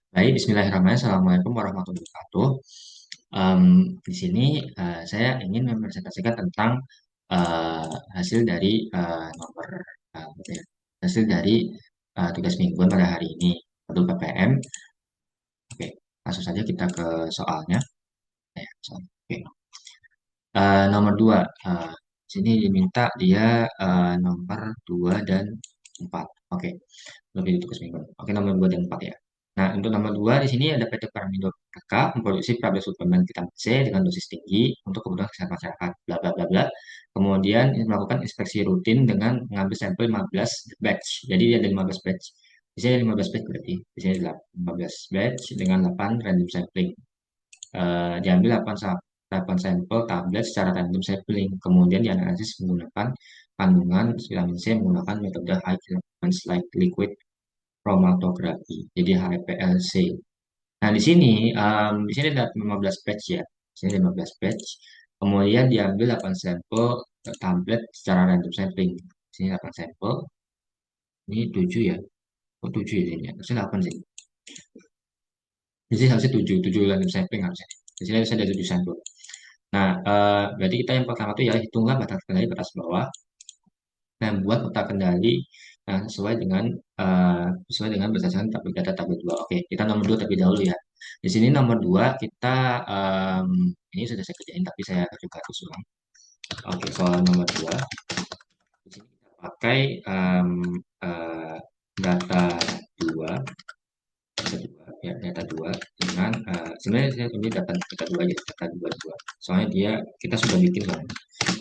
Baik, Bismillahirrahmanirrahim. Assalamualaikum warahmatullahi wabarakatuh. Em, di sini saya ingin mempresentasikan tentang hasil dari nomor apa ya, hasil dari tugas mingguan pada hari ini untuk PPM. Oke, langsung saja kita ke soalnya. Oke. Nomor 2, sini diminta dia nomor 2 dan 4. Oke, lebih tugas minggu. Oke, nomor 2 dan 4 ya. Nah, untuk nomor 2 di sini ada PT Paramindo PK memproduksi produk suplemen vitamin C dengan dosis tinggi untuk kebutuhan kesehatan masyarakat. Bla bla bla bla. Kemudian melakukan inspeksi rutin dengan mengambil sampel 15 batch. Jadi dia ada 15 batch. Di sini ada 15 batch berarti. Di sini ada 15 batch dengan 8 random sampling. Diambil 8 sampel tablet secara random sampling, kemudian dianalisis menggunakan kandungan vitamin C menggunakan metode high fluorescence liquid chromatography, jadi HPLC. Nah, di sini ada 15 batch ya. Di sini ada 15 batch. Kemudian diambil 8 sampel tablet secara random sampling. Di sini 8 sampel. Ini 7 ya. Oh, 7 ya ini. Harusnya 8 sih. Di sini harusnya 7, 7 random sampling harusnya. Di sini harusnya ada 7 sampel. Nah, berarti kita yang pertama itu ya hitunglah batas kendali batas bawah dan buat peta kendali sesuai dengan berdasarkan tabel data tabel 2. Oke, kita nomor 2 terlebih dahulu ya. Di sini nomor 2 kita ini sudah saya kerjain tapi saya juga harus ulang. Oke, soal nomor 2 di sini kita pakai eh, data 2 ya data 2 dengan sebenarnya saya ini data 2 aja data 22 soalnya kita sudah bikin kan.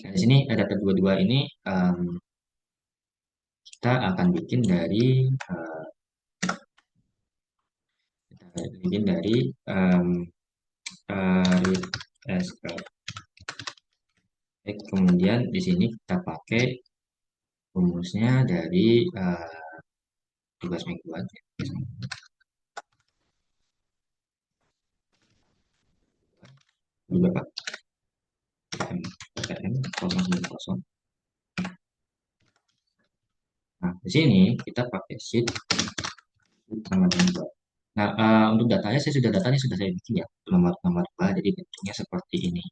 Nah, di sini data 22 ini kita akan bikin dari read SQL. Kemudian di sini kita pakai rumusnya dari tugas mingguan. Berapa? PTM 090. Nah, di sini kita pakai sheet sama dengan dua. Nah, untuk datanya sudah saya bikin ya, nomor-nomor dua, jadi bentuknya seperti ini.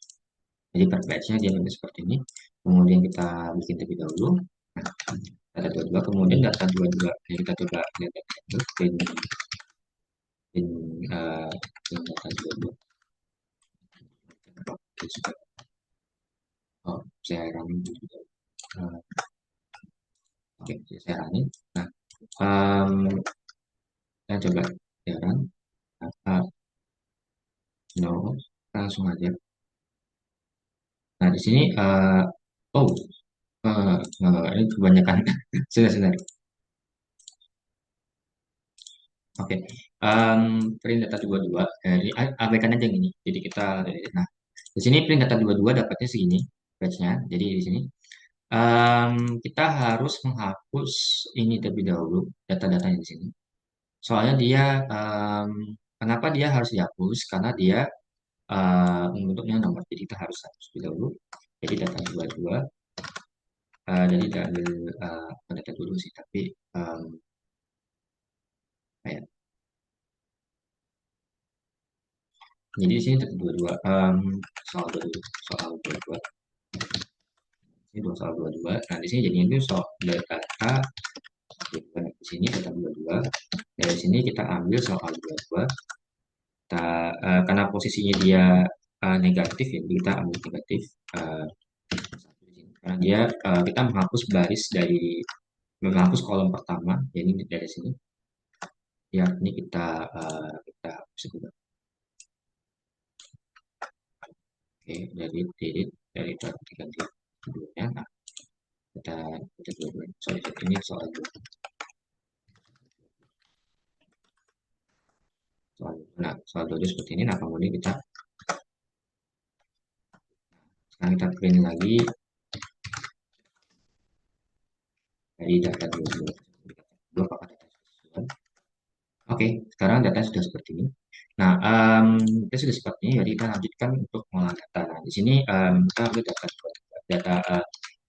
Jadi per batch-nya dia bentuk seperti ini. Kemudian kita bikin terlebih dahulu. Nah, data 22, kemudian data 22. Jadi kita coba lihat data in, uh, in data 22. Oh, saya running juga. Uh, Oke, saya running. Nah, saya coba ya run. Nah, no, langsung aja. Nah, di sini, oh, ini kebanyakan. Sudah. Oke, print data 22. Ini abaikan aja yang ini. Jadi nah, di sini print data 22 dapatnya segini batch-nya. Jadi di sini kita harus menghapus ini terlebih dahulu data-datanya di sini. Soalnya kenapa dia harus dihapus? Karena dia bentuknya nomor. Jadi kita harus hapus terlebih dahulu. Jadi data 22. Jadi tidak ambil data dulu sih, tapi kayak jadi di sini data 22 soal 22 soal 22 ini dua soal 22. Nah, di sini jadinya itu soal data di sini data 22. Dari sini kita ambil soal 22. Karena posisinya dia negatif ya, jadi kita ambil negatif karena kita menghapus kolom pertama, jadi dari sini. Ya, ini kita hapus juga. Oke, dari delete dari ganti keduanya. Nah, kita dua sorry ini soal dua seperti ini. Nah, kemudian sekarang kita print lagi dari data dua apakah data sesuai. Oke, sekarang data sudah seperti ini. Nah, data sudah seperti ini, jadi kita lanjutkan untuk mengolahan data. Nah, di sini kita ambil data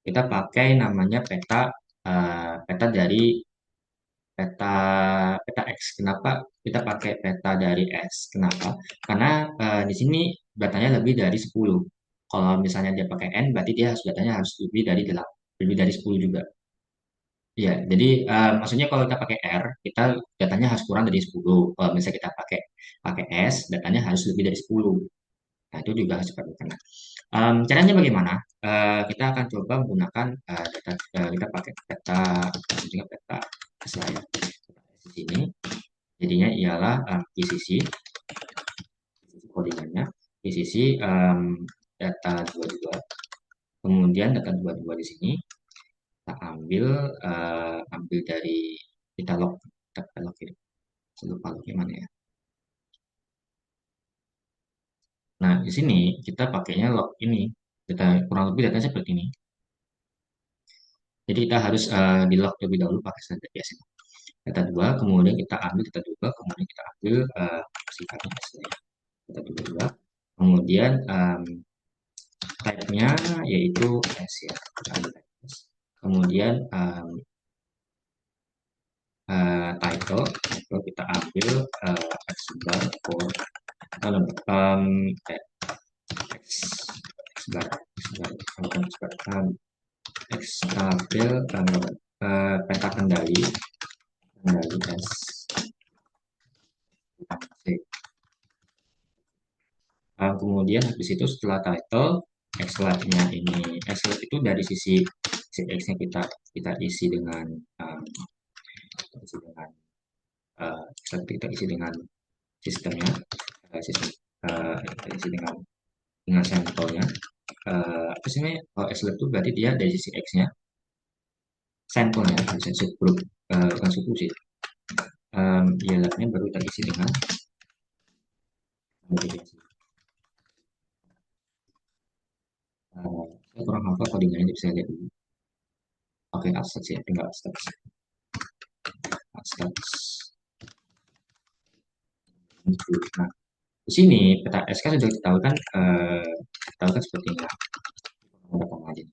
kita pakai namanya peta dari peta peta X. Kenapa kita pakai peta dari X? Kenapa? Karena di sini datanya lebih dari 10. Kalau misalnya dia pakai N, berarti dia harus datanya harus lebih dari 8, lebih dari 10 juga. Ya, jadi maksudnya kalau kita pakai R, kita datanya harus kurang dari 10. Kalau misalnya kita pakai pakai S, datanya harus lebih dari 10. Nah, itu juga harus diperhatikan. Caranya bagaimana? Kita akan coba menggunakan data, kita pakai peta, juga peta slide di sini. Jadinya ialah di sisi codingannya, di sisi data 22. Kemudian data 22 di sini kita ambil ambil dari kita log, kita log ini. Saya lupa log gimana ya. Nah, di sini kita pakainya log ini. Data kurang lebih datanya seperti ini. Jadi kita harus di log terlebih dahulu pakai standar biasa. Data 2, kemudian kita ambil data 2, kemudian kita ambil sifatnya hasilnya. Data 2, kemudian type-nya yaitu S ya. Kita ambil type S. Kemudian title kita ambil X bar for X bar X tabel peta kendali S. Kemudian habis itu setelah title X-nya ini X itu dari sisi X-nya kita isi dengan isi dengan kita isi dengan sistemnya sistem kita isi dengan sampelnya apa sih namanya kalau X itu berarti dia dari sisi X-nya sampelnya bisa subgroup bukan subgroup sih ya labnya baru terisi dengan modifikasi. Saya kurang hafal codingannya bisa lihat dulu. Oke, abstract ya, tinggal abstract. Nah, di sini peta S kan sudah kita tahu kan seperti ini. Koma aja.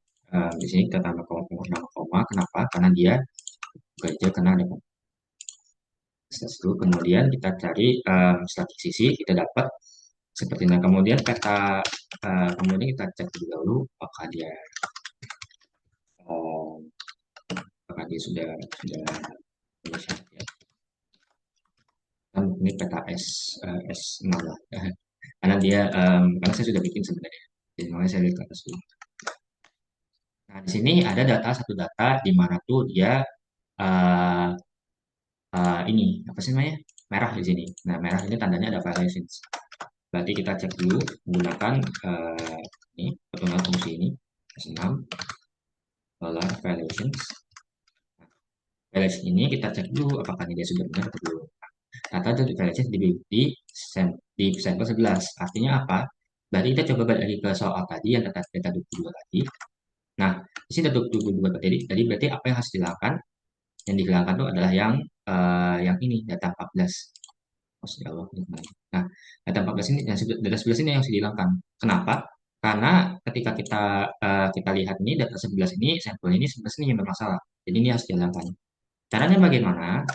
Di sini kita tambah koma. Kenapa? Karena dia bekerja karena ada koma. Dulu kemudian kita cari statik sisi, kita dapat seperti ini. Kemudian peta, kemudian kita cek terlebih dahulu apakah dia sudah syarat ya. Kan ini peta S0 lah. Karena dia karena saya sudah bikin sebenarnya. Jadi makanya saya lihat ke atas dulu. Nah, di sini ada satu data di mana tuh dia uh, ini apa sih namanya? Merah di sini. Nah, merah ini tandanya ada violations. Berarti kita cek dulu menggunakan ini pertemuan fungsi ini S6 violations. Violation ini kita cek dulu apakah dia sudah benar atau belum. Data itu violations di sampel 11. Artinya apa? Berarti kita coba balik lagi ke soal tadi yang data 22 tadi. Nah, di sini data 22 tadi berarti apa yang harus dilakukan? Yang dihilangkan itu adalah yang ini data 14. Masya Allah. Nah, data 14 ini, data 11 ini yang harus dihilangkan. Kenapa? Karena ketika kita lihat ini data 11 ini, sampel ini 11 ini yang bermasalah. Jadi ini harus dihilangkan. Caranya bagaimana?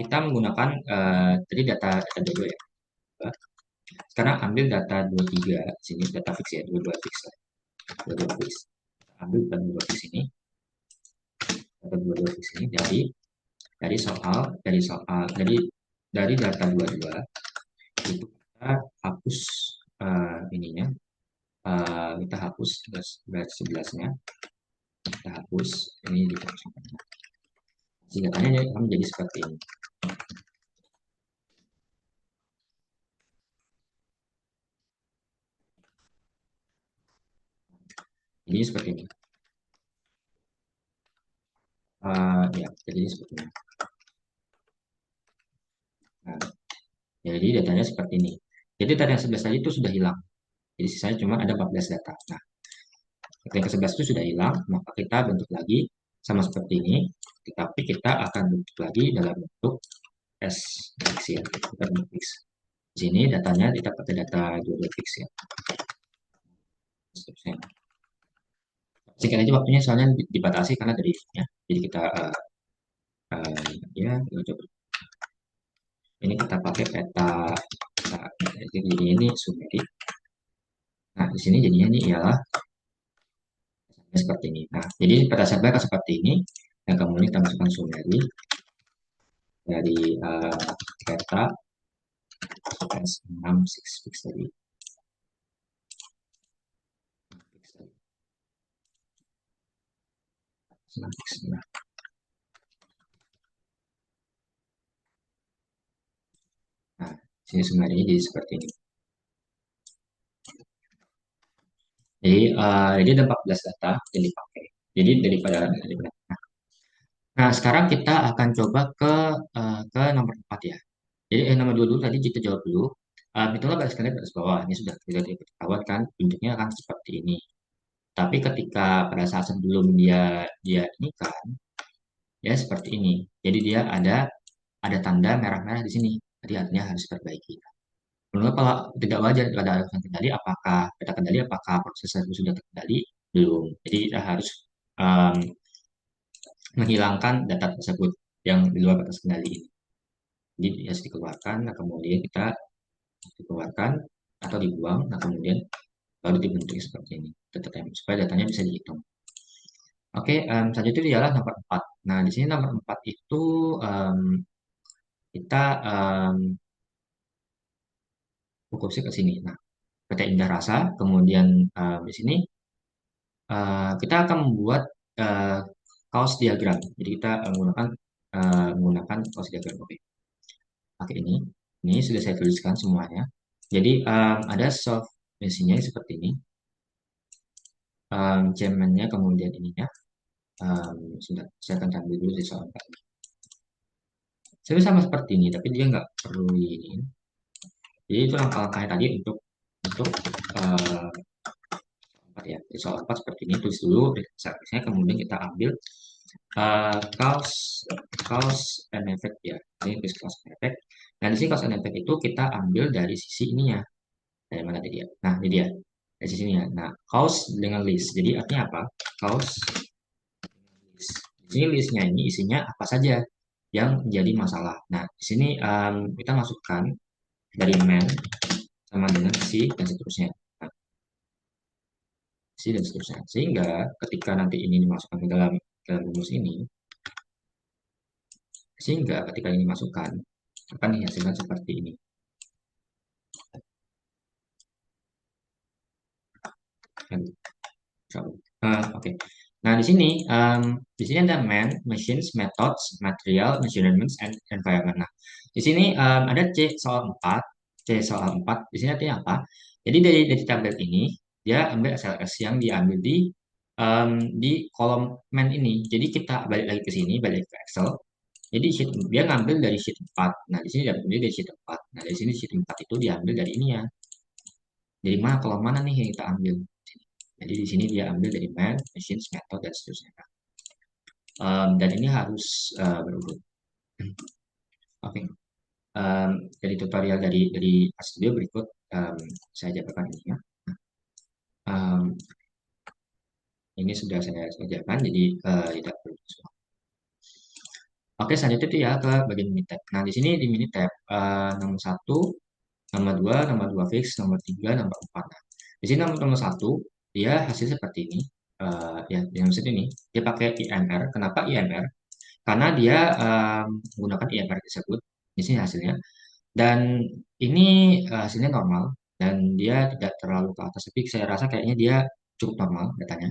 Kita menggunakan tadi data 22 ya. Sekarang ambil data 23 sini data fix ya, 22 fix. 22 fix. Ambil data 22 fix ini. Data 22 fix ini dari data 22 itu kita hapus ininya kita hapus garis 11-nya kita hapus ini dihapuskan singkatannya akan menjadi seperti ini. Ini seperti ini ya jadi seperti ini. Nah, jadi datanya seperti ini. Jadi data yang 11 tadi itu sudah hilang. Jadi sisanya cuma ada 14 data. Nah, data yang ke-11 itu sudah hilang, maka kita bentuk lagi sama seperti ini, tetapi kita akan bentuk lagi dalam bentuk S fix ya. Kita bentuk fix. Di sini datanya kita pakai data 22 fix ya. Singkat aja waktunya soalnya dibatasi karena dari ya. Jadi kita ya kita coba Ini kita pakai peta. Nah, jadi ini Sumeri. Nah, di sini jadinya ini ialah seperti ini. Nah, jadi peta sampel akan seperti ini. Dan kemudian kita masukkan Sumeri dari peta S6 6 fix tadi. Nah, sini Sumeri jadi seperti ini. Jadi ada 14 data yang dipakai. Jadi daripada. Nah, sekarang kita akan coba ke nomor 4 ya. Jadi nomor 2 dulu tadi kita jawab dulu. Itulah garis kalian garis bawah. Ini sudah tidak ketahuan kan, bentuknya akan seperti ini. Tapi ketika pada saat sebelum dia ini kan, ya seperti ini. Jadi dia ada tanda merah-merah di sini. Jadi artinya harus diperbaiki. Menurut kalau tidak wajar pada alasan kendali, apakah kita kendali, apakah proses itu sudah terkendali? Belum. Jadi kita harus um, menghilangkan data tersebut yang di luar batas kendali ini. Jadi harus dikeluarkan, nah kemudian kita dikeluarkan atau dibuang, nah kemudian baru dibentuk seperti ini, supaya datanya bisa dihitung. Oke, selanjutnya itu ialah nomor 4. Nah, di sini nomor 4 itu um, kita fokusnya ke sini. Nah, PT Indah Rasa, kemudian di sini kita akan membuat uh, kaos diagram. Jadi kita menggunakan kaos diagram. Oke, pakai ini. Ini sudah saya tuliskan semuanya. Jadi ada soft mesinnya seperti ini. Cemennya kemudian ininya. Sudah saya akan tampil dulu di soal 4. Sebenarnya sama seperti ini, tapi dia nggak perlu ini. Jadi itu langkah-langkahnya tadi untuk uh, 4 ya. Di soal 4 seperti ini, tulis dulu servisnya, kemudian kita ambil kaos kaos and effect ya. Ini tulis kaos and effect. Nah, di sini kaos and effect itu kita ambil dari sisi ininya. Dari mana tadi ya? Nah, ini dia. Dari sisi ini ya. Nah, kaos dengan list. Jadi artinya apa? Kaos list. Di sini listnya ini isinya apa saja yang menjadi masalah. Nah, di sini kita masukkan dari man sama dengan si dan seterusnya. Nah, si dan seterusnya. Sehingga ketika nanti ini dimasukkan ke dalam rumus ini, sehingga ketika ini dimasukkan akan dihasilkan seperti ini. Oke. Nah, di sini ada man, machines, methods, material, measurements, and environment. Nah, di sini ada C soal 4. Di sini artinya apa? Jadi dari tabel ini dia ambil SLS yang diambil di kolom man ini. Jadi kita balik lagi ke sini, balik ke Excel. Jadi dia ngambil dari sheet 4. Nah, di sini diambil dari sheet 4. Nah, dari sini sheet 4 itu diambil dari ini ya. Dari mana, kolom mana nih yang kita ambil? Jadi di sini dia ambil dari man, machines, method, dan seterusnya. Dan ini harus berurut. Oke. Dari tutorial dari studio berikut saya jabarkan ini ya. Um, ini sudah saya jabarkan, jadi tidak perlu. Oke, selanjutnya itu ya ke bagian minitab. Nah, di sini di minitab nomor 1, nomor 2 fix, nomor 3, nomor 4. Nah, di sini nomor 1 dia hasil seperti ini. Ya, di nomor 1 ini dia pakai IMR. Kenapa IMR? Karena dia menggunakan IMR tersebut. Di sini hasilnya. Dan ini hasilnya normal dan dia tidak terlalu ke atas. Tapi saya rasa kayaknya dia cukup normal datanya.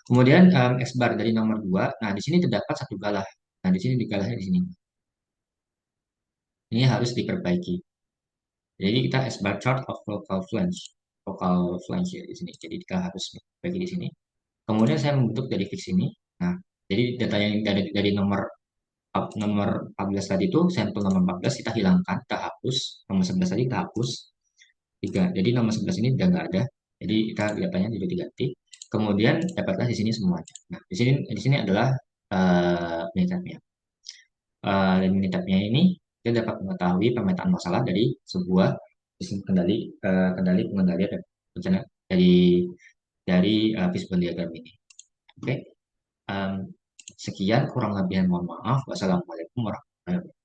Kemudian X bar dari nomor 2. Nah, di sini terdapat satu galah. Nah, di sini di galahnya di sini. Ini harus diperbaiki. Jadi kita S bar chart of local flange ya di sini. Jadi kita harus bagi di sini. Kemudian saya membentuk dari fix ini. Nah, jadi datanya yang dari nomor 14 tadi itu sampel nomor 14 kita hilangkan, kita hapus. Nomor 11 tadi kita hapus. 3. Jadi nomor 11 ini udah nggak ada. Jadi kita datanya jadi diganti. Kemudian dapatlah di sini semuanya. Nah, di sini adalah minitabnya. Dan minitabnya ini kita dapat mengetahui pemetaan masalah dari sebuah sistem kendali pengendalian dan rencana dari Fishbone diagram ini. Oke. Sekian kurang lebihnya mohon maaf. Wassalamualaikum warahmatullahi wabarakatuh.